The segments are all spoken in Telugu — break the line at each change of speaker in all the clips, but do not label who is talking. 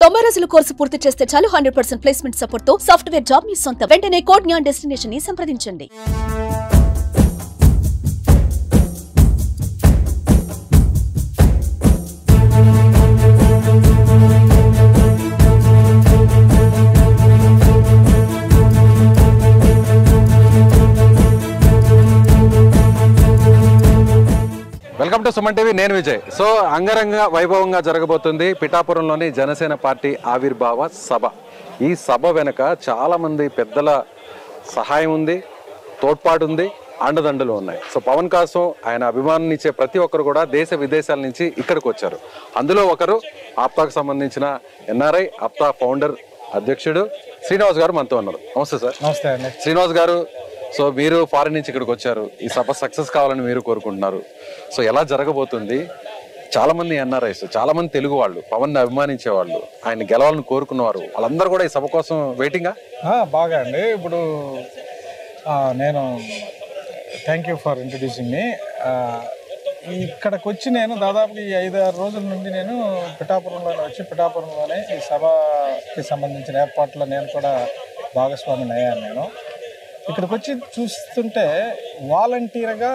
90 రోజుల కోర్సు పూర్తి చేస్తే చాలు 100% ప్లేస్మెంట్ సపోర్ట్ తో సాఫ్ట్వేర్ జాబ్ మీ సొంతం. వెంటనే కోడ్ జ్ఞాన్ డెస్టినేషన్ ని సంప్రదించండి.
Welcome to Suman TV. నేను విజయ్. సో అంగరంగ వైభవంగా జరగబోతుంది పిఠాపురంలోని జనసేన పార్టీ ఆవిర్భావ సభ. ఈ సభ వెనుక చాలామంది పెద్దల సహాయం ఉంది, తోడ్పాటు ఉంది, అండదండలు ఉన్నాయి. సో పవన్ కోసం ఆయన అభిమానించే ప్రతి ఒక్కరు కూడా దేశ విదేశాల నుంచి ఇక్కడికి వచ్చారు. అందులో ఒకరు ఆప్తాకు సంబంధించిన ఎన్ఆర్ఐ ఆప్తా ఫౌండర్ అధ్యక్షుడు శ్రీనివాస్ గారు మనతో ఉన్నారు. నమస్తే సార్.
నమస్తే అండి.
శ్రీనివాస్ గారు, సో మీరు ఫారిన్ నుంచి ఇక్కడికి వచ్చారు. ఈ సభ సక్సెస్ కావాలని మీరు కోరుకుంటున్నారు. సో ఎలా జరగబోతుంది? చాలా మంది ఎన్ఆర్ఐస్, చాలా మంది తెలుగు వాళ్ళు, పవన్ ని అభిమానించే వాళ్ళు, ఆయన గెలవాలని కోరుకున్నవారు, వాళ్ళందరూ కూడా ఈ సభ కోసం వెయిటింగా?
బాగా అండి. ఇప్పుడు నేను థ్యాంక్ యూ ఫర్ ఇంట్రడ్యూసింగ్ మీ. ఇక్కడికి వచ్చి నేను దాదాపు ఈ 5-6 రోజుల నుండి నేను పిఠాపురంలోనే వచ్చి పిఠాపురంలోనే ఈ సభకి సంబంధించిన ఏర్పాట్లో నేను కూడా భాగస్వామిని అయ్యాను. నేను ఇక్కడికి వచ్చి చూస్తుంటే వాలంటీర్గా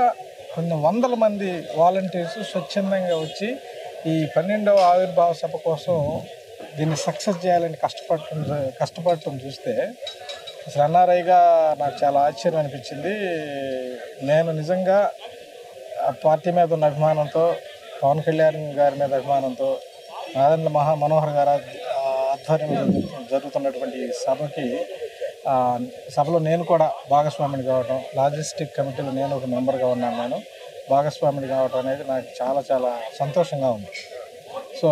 కొన్ని వందల మంది వాలంటీర్స్ స్వచ్ఛందంగా వచ్చి ఈ 12వ ఆవిర్భావ సభ కోసం దీన్ని సక్సెస్ చేయాలని కష్టపడటం చూస్తే అసలు ఎన్ఆర్ఐగా నాకు చాలా ఆశ్చర్యం అనిపించింది. నేను నిజంగా పార్టీ మీద ఉన్న అభిమానంతో, పవన్ కళ్యాణ్ గారి మీద అభిమానంతో, నాదెండ్ల మనోహర్ గారి ఆధ్వర్యంలో జరుగుతున్నటువంటి సభలో నేను కూడా భాగస్వామిని కావడం, లాజిస్టిక్ కమిటీలో నేను ఒక మెంబర్గా ఉన్నాను. నేను భాగస్వామిని కావడం అనేది నాకు చాలా చాలా సంతోషంగా ఉంది. సో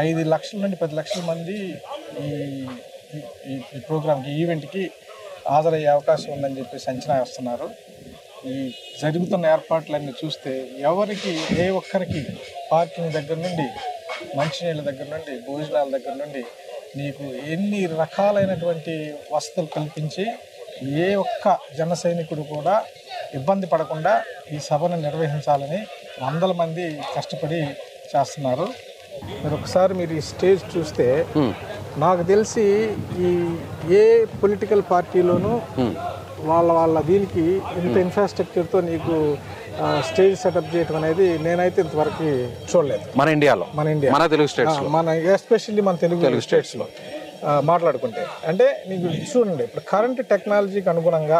5 లక్షల నుండి 10 లక్షల మంది ఈ ప్రోగ్రామ్కి, ఈవెంట్కి హాజరయ్యే అవకాశం ఉందని చెప్పేసి అంచనా వేస్తున్నారు. ఈ జరుగుతున్న ఏర్పాట్లన్నీ చూస్తే ఎవరికి, ఏ ఒక్కరికి పార్కింగ్ దగ్గర నుండి, మంచినీళ్ళ దగ్గర నుండి, భోజనాల దగ్గర నుండి నీకు ఎన్ని రకాలైనటువంటి వసతులు కల్పించి ఏ ఒక్క జన సైనికుడు కూడా ఇబ్బంది పడకుండా ఈ సభను నిర్వహించాలని వందల మంది కష్టపడి చేస్తున్నారు. మీరు ఈ స్టేజ్ చూస్తే నాకు తెలిసి ఏ పొలిటికల్ పార్టీలోనూ వాళ్ళ దీనికి ఇంత ఇన్ఫ్రాస్ట్రక్చర్తో నీకు స్టేజ్ సెటప్ చేయడం అనేది నేనైతే ఇంతవరకు చూడలేదు.
మన ఇండియాలో, మన తెలుగు స్టేట్స్,
ఎస్పెషల్లీ మన తెలుగు స్టేట్స్లో మాట్లాడుకుంటే. అంటే నీకు చూడండి, ఇప్పుడు కరెంట్ టెక్నాలజీకి అనుగుణంగా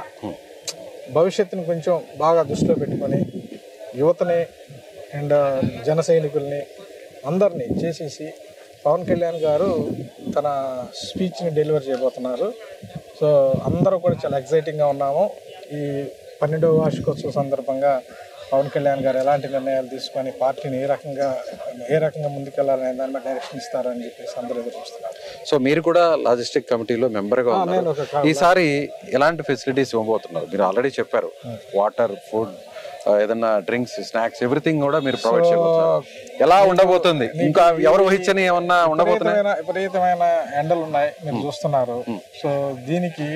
భవిష్యత్తుని కొంచెం బాగా దృష్టిలో పెట్టుకొని యువతని అండ్ జన సైనికుల్ని అందరినీ చేసేసి పవన్ కళ్యాణ్ గారు తన స్పీచ్ని డెలివర్ చేయబోతున్నారు. సో అందరూ కూడా చాలా ఎక్సైటింగ్గా ఉన్నాము. ఈ 12వ వార్షికోత్సవ సందర్భంగా పవన్ కళ్యాణ్ గారు ఎలాంటి నిర్ణయాలు తీసుకొని పార్టీని ఏ రకంగా ముందుకెళ్లాలనే దాని మీద డైరెక్షన్ ఇస్తారని చెప్పేసి అందరూ ఎదురు చూస్తున్నారు.
సో మీరు కూడా లాజిస్టిక్ కమిటీలో మెంబర్గా ఉన్నారు. ఈసారి ఎలాంటి ఫెసిలిటీస్ ఇవ్వబోతున్నారు? మీరు ఆల్రెడీ చెప్పారు, వాటర్, ఫుడ్, ఏదన్నా డ్రింక్స్, స్నాక్స్, ఎవ్రీథింగ్ కూడా మీరు ప్రొవైడ్ చేయబోతున్నారు. ఎలా ఉండబోతుంది? ఇంకా ఎవరు వహించని ఏమన్నా ఉండబోతున్నాయి?
విపరీతమైన ఎండలు ఉన్నాయి, మీరు చూస్తున్నారు. సో దీనికి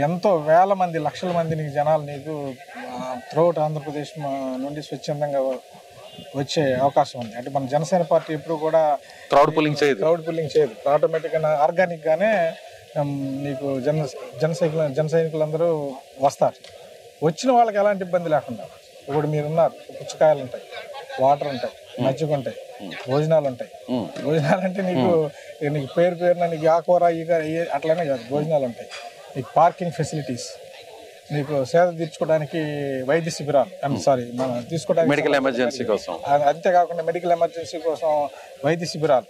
ఎంతో వేల మంది, లక్షల మంది జనాలు నీకు త్రూఅవుట్ ఆంధ్రప్రదేశ్ నుండి స్వచ్ఛందంగా వచ్చే అవకాశం ఉంది. అంటే మన జనసేన పార్టీ ఎప్పుడు కూడా క్రౌడ్ పుల్లింగ్ చేయదు. ఆటోమేటిక్గా ఆర్గానిక్గానే నీకు జన సైనికులందరూ వస్తారు. వచ్చిన వాళ్ళకి ఎలాంటి ఇబ్బంది లేకుండా ఇప్పుడు మీరున్నారు, పుచ్చకాయలు ఉంటాయి, వాటర్ ఉంటాయి, మజ్జిగ ఉంటాయి, భోజనాలు ఉంటాయి. భోజనాలు అంటే నీకు పేరున నీకు ఆ కూర అట్లనే కాదు, భోజనాలు ఉంటాయి. నీకు పార్కింగ్ ఫెసిలిటీస్, నీకు సేద తీర్చుకోవడానికి వైద్య శిబిరాలు, మనం తీసుకోవడానికి
మెడికల్ ఎమర్జెన్సీ కోసం,
అంతేకాకుండా మెడికల్ ఎమర్జెన్సీ కోసం వైద్య శిబిరాలు,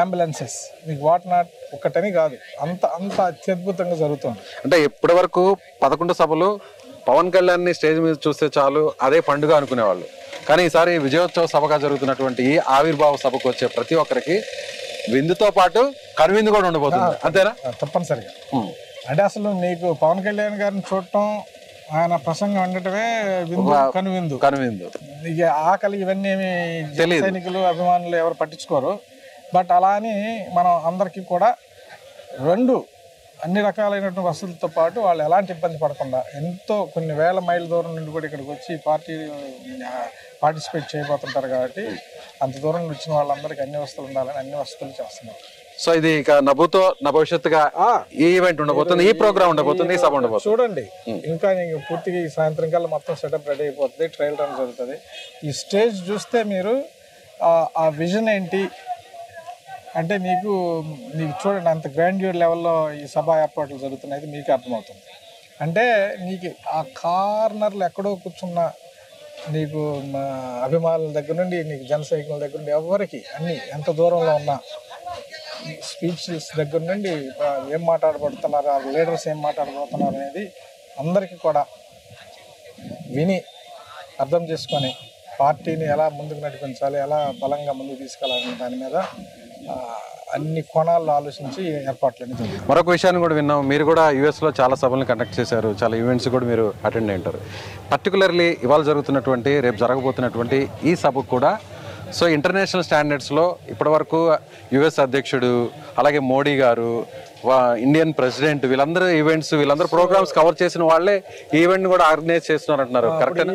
అంబులెన్సెస్, మీకు వాట్ నాట్ ఒక్కటని కాదు, అంత అత్యద్భుతంగా జరుగుతుంది.
అంటే ఇప్పటి వరకు 11 సభలు పవన్ కళ్యాణ్ ని స్టేజ్ మీద చూస్తే చాలు అదే పండుగ అనుకునేవాళ్ళు. కానీ ఈసారి విజయోత్సవ సభగా జరుగుతున్నటువంటి ఈ ఆవిర్భావ సభకు వచ్చే ప్రతి ఒక్కరికి విందుతో పాటు కనువిందు కూడా ఉండబోతుంది. అంతేనా?
తప్పనిసరిగా. అంటే అసలు నీకు పవన్ కళ్యాణ్ గారిని చూడటం, ఆయన ప్రసంగం ఉండటమే కనువిందు. ఇక ఆకలి ఇవన్నీ సైనికులు, అభిమానులు ఎవరు పట్టించుకోరు. బట్ అలా అని మనం అందరికీ కూడా 2 అన్ని రకాలైనటువంటి వసతులతో పాటు వాళ్ళు ఎలాంటి ఇబ్బంది పడకుండా ఎంతో కొన్ని వేల మైళ్ళ దూరం నుండి కూడా ఇక్కడికి వచ్చి పార్టిసిపేట్ చేయబోతుంటారు కాబట్టి అంత దూరం నుండి వచ్చిన వాళ్ళందరికీ అన్ని వసతులు ఉండాలని అన్ని వసతులు చేస్తున్నారు.
సో ఇది ఇక నభూతో భవిష్యత్తుగా ఈ ఈవెంట్ ఉండబోతుంది, ఈ ప్రోగ్రామ్ ఉండబోతుంది, ఈ సభ ఉండబోతుంది.
చూడండి ఇంకా పూర్తిగా ఈ సాయంత్రం కల్లా మొత్తం సెటప్ రెడీ అయిపోతుంది, ట్రయల్ రన్ జరుగుతుంది. ఈ స్టేజ్ చూస్తే మీరు ఆ విజన్ ఏంటి అంటే నీకు చూడండి అంత గ్రాండ్యూర్ లెవెల్లో ఈ సభ ఏర్పాట్లు జరుగుతున్నాయి, మీకు అర్థమవుతుంది. అంటే నీకు ఆ కార్నర్లు ఎక్కడో కూర్చున్న నీకు అభిమానుల దగ్గర నుండి నీకు జన సైనికుల దగ్గర నుండి ఎవరికి అన్ని ఎంత దూరంలో ఉన్నా స్పీచెస్ దగ్గర నుండి ఏం మాట్లాడబడుతున్నారు, ఆ లీడర్స్ ఏం మాట్లాడబోతున్నారు అనేది అందరికీ కూడా విని అర్థం చేసుకొని పార్టీని ఎలా ముందుకు నడిపించాలి, ఎలా బలంగా ముందుకు తీసుకెళ్ళాలనే దాని మీద అన్ని కోణాల్లో ఆలోచించి ఏర్పాట్లన్నీ జరుగుతాయి.
మరొక విషయాన్ని కూడా విన్నాం, మీరు కూడా యుఎస్లో చాలా సభలను కండక్ట్ చేశారు, చాలా ఈవెంట్స్ కూడా మీరు అటెండ్ అయి ఉంటారు. పర్టికులర్లీ ఇవాళ జరుగుతున్నటువంటి రేపు జరగబోతున్నటువంటి ఈ సభకు కూడా సో ఇంటర్నేషనల్ స్టాండర్డ్స్లో ఇప్పటివరకు యుఎస్ అధ్యక్షుడు, అలాగే మోడీ గారు, ఇండియన్ ప్రెసిడెంట్, వీళ్ళందరూ ఈవెంట్స్ వీళ్ళందరూ ప్రోగ్రామ్స్ కవర్ చేసిన వాళ్ళే ఈ ఈవెంట్ కూడా ఆర్గనైజ్ చేస్తున్నారు అంటున్నారు. కరెక్ట్?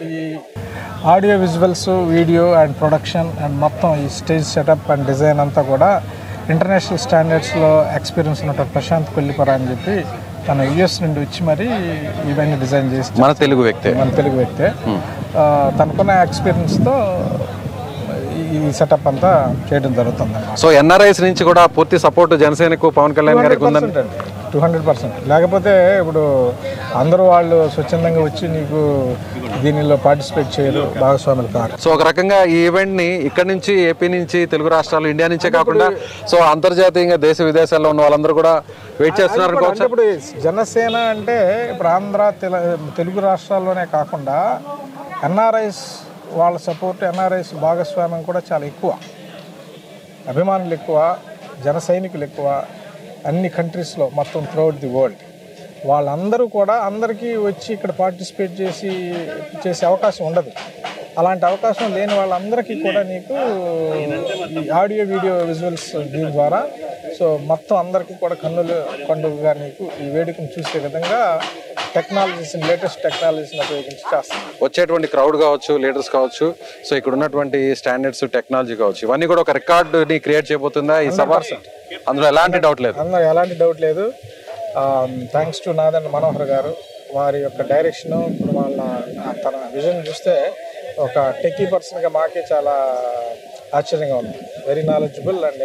ఈ audio visuals, video and production and మొత్తం ఈ స్టేజ్ సెటప్ అండ్ డిజైన్ అంతా కూడా ఇంటర్నేషనల్ స్టాండర్డ్స్లో ఎక్స్పీరియన్స్ ఉన్నటువంటి ప్రశాంత్ కొల్లిపర అని చెప్పి తన యుఎస్ నుండి వచ్చి మరి ఇవన్నీ డిజైన్ చేసి మన తెలుగు వ్యక్తే తనకున్న ఎక్స్పీరియన్స్తో ఈ సెటప్ అంతా చేయడం జరుగుతుంది.
సో ఎన్ఆర్ఐస్ నుంచి కూడా పూర్తి సపోర్ట్ జనసేనకు, పవన్ కళ్యాణ్ గారికి ఉందండి.
200%. లేకపోతే ఇప్పుడు అందరూ వాళ్ళు స్వచ్ఛందంగా వచ్చి నీకు దీనిలో పార్టిసిపేట్ చేయరు, భాగస్వాములు కాదు.
సో ఒక రకంగా ఈ ఈవెంట్ ని ఇక్కడ నుంచి, ఏపీ నుంచి, తెలుగు రాష్ట్రాలు, ఇండియా నుంచే కాకుండా సో అంతర్జాతీయంగా దేశ విదేశాల్లో ఉన్న వాళ్ళందరూ కూడా వెయిట్ చేస్తున్నారు.
ఇప్పుడు జనసేన అంటే ఇప్పుడు ఆంధ్ర, తెలుగు రాష్ట్రాల్లోనే కాకుండా ఎన్ఆర్ఐస్ వాళ్ళ సపోర్ట్, ఎన్ఆర్ఐస్ భాగస్వామ్యం కూడా చాలా ఎక్కువ, అభిమానులు ఎక్కువ, జన సైనికులు ఎక్కువ అన్ని కంట్రీస్లో మొత్తం త్రూఅవుట్ ది వరల్డ్. వాళ్ళందరూ కూడా అందరికీ వచ్చి ఇక్కడ పార్టిసిపేట్ చేసే అవకాశం ఉండదు. అలాంటి అవకాశం లేని వాళ్ళందరికీ కూడా నీకు ఈ ఆడియో, వీడియో, విజువల్స్ దీని ద్వారా సో మొత్తం అందరికీ కూడా కన్నులుగా నీకు ఈ వేడుకను చూసే విధంగా టెక్నాలజీస్ని, లేటెస్ట్ టెక్నాలజీస్ని ఉపయోగించి చేస్తాం.
వచ్చేటువంటి క్రౌడ్ కావచ్చు, లీడర్స్ కావచ్చు, సో ఇక్కడ ఉన్నటువంటి స్టాండర్డ్స్, టెక్నాలజీ కావచ్చు, ఇవన్నీ కూడా ఒక రికార్డుని క్రియేట్ చేయబోతుందా ఈ సభ? అందులో ఎలాంటి డౌట్ లేదు.
థ్యాంక్స్ టు నాదన్ మనోహర్ గారు, వారి యొక్క డైరెక్షను, ఇప్పుడు తన విజన్ చూస్తే ఒక టెక్కీ పర్సన్గా మాకే చాలా ఆశ్చర్యంగా ఉంది. Very knowledgeable and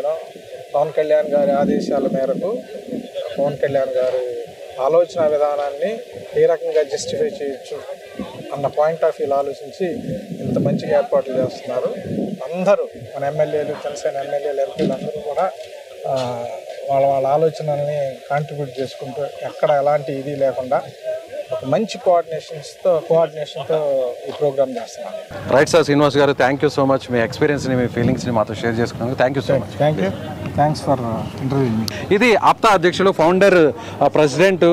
Pawan Kalyan గారి ఆదేశాల మేరకు, పవన్ కళ్యాణ్ గారి ఆలోచన విధానాన్ని ఏ రకంగా జస్టిఫై చేయొచ్చు అన్న పాయింట్ ఆఫ్ వ్యూలో ఆలోచించి ఇంత మంచిగా ఏర్పాట్లు చేస్తున్నారు. అందరూ మన ఎమ్మెల్యేలు, జనసేన ఎమ్మెల్యేలు, ఎంపీలు అందరూ కూడా వాళ్ళ ఆలోచనల్ని కాంట్రిబ్యూట్ చేసుకుంటూ ఎక్కడ ఎలాంటి ఇది లేకుండా ఒక మంచి కోఆర్డినేషన్తో ఈ ప్రోగ్రామ్ చేస్తున్నాం.
రైట్ సార్, శ్రీనివాస్ గారు, థ్యాంక్ యూ సో మచ్. మీ ఎక్స్పీరియన్స్ని, మీ ఫీలింగ్స్ని మాతో షేర్ చేసుకున్నందుకు thank you so much.
Thanks for interview.
ఇది ఆప్తా అధ్యక్షులు, ఫౌండర్, ప్రెసిడెంట్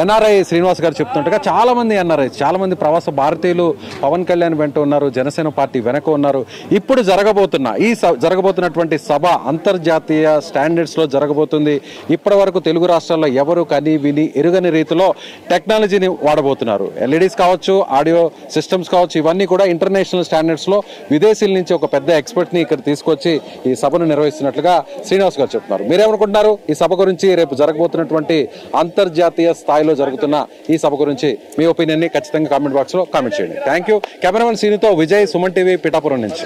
ఎన్ఆర్ఐ శ్రీనివాస్ గారు చెప్తుండగా చాలామంది ఎన్ఆర్ఐ, చాలామంది ప్రవాస భారతీయులు పవన్ కళ్యాణ్ వెంట ఉన్నారు, జనసేన పార్టీ వెనక ఉన్నారు. ఇప్పుడు జరగబోతున్నటువంటి సభ అంతర్జాతీయ స్టాండర్డ్స్లో జరగబోతుంది. ఇప్పటి వరకు తెలుగు రాష్ట్రాల్లో ఎవరు కని విని ఎరుగని రీతిలో టెక్నాలజీని వాడబోతున్నారు. ఎల్ఈడీస్ కావచ్చు, ఆడియో సిస్టమ్స్ కావచ్చు, ఇవన్నీ కూడా ఇంటర్నేషనల్ స్టాండర్డ్స్లో విదేశీల నుంచి ఒక పెద్ద ఎక్స్పర్ట్ని ఇక్కడ తీసుకొచ్చి ఈ సభను నిర్వహిస్తున్నట్లుగా శ్రీనివాస్ గారు చెప్తున్నారు. మీరేమనుకుంటున్నారు ఈ సభ గురించి? రేపు జరగబోతున్నటువంటి అంతర్జాతీయ స్థాయిలో జరుగుతున్న ఈ సభ గురించి మీ ఒపీనియన్ని ఖచ్చితంగా కామెంట్ బాక్స్లో కామెంట్ చేయండి. Thank you. కెమెరామెన్ సీనితో విజయ్, సుమన్ టీవీ, పిఠాపురం నుంచి.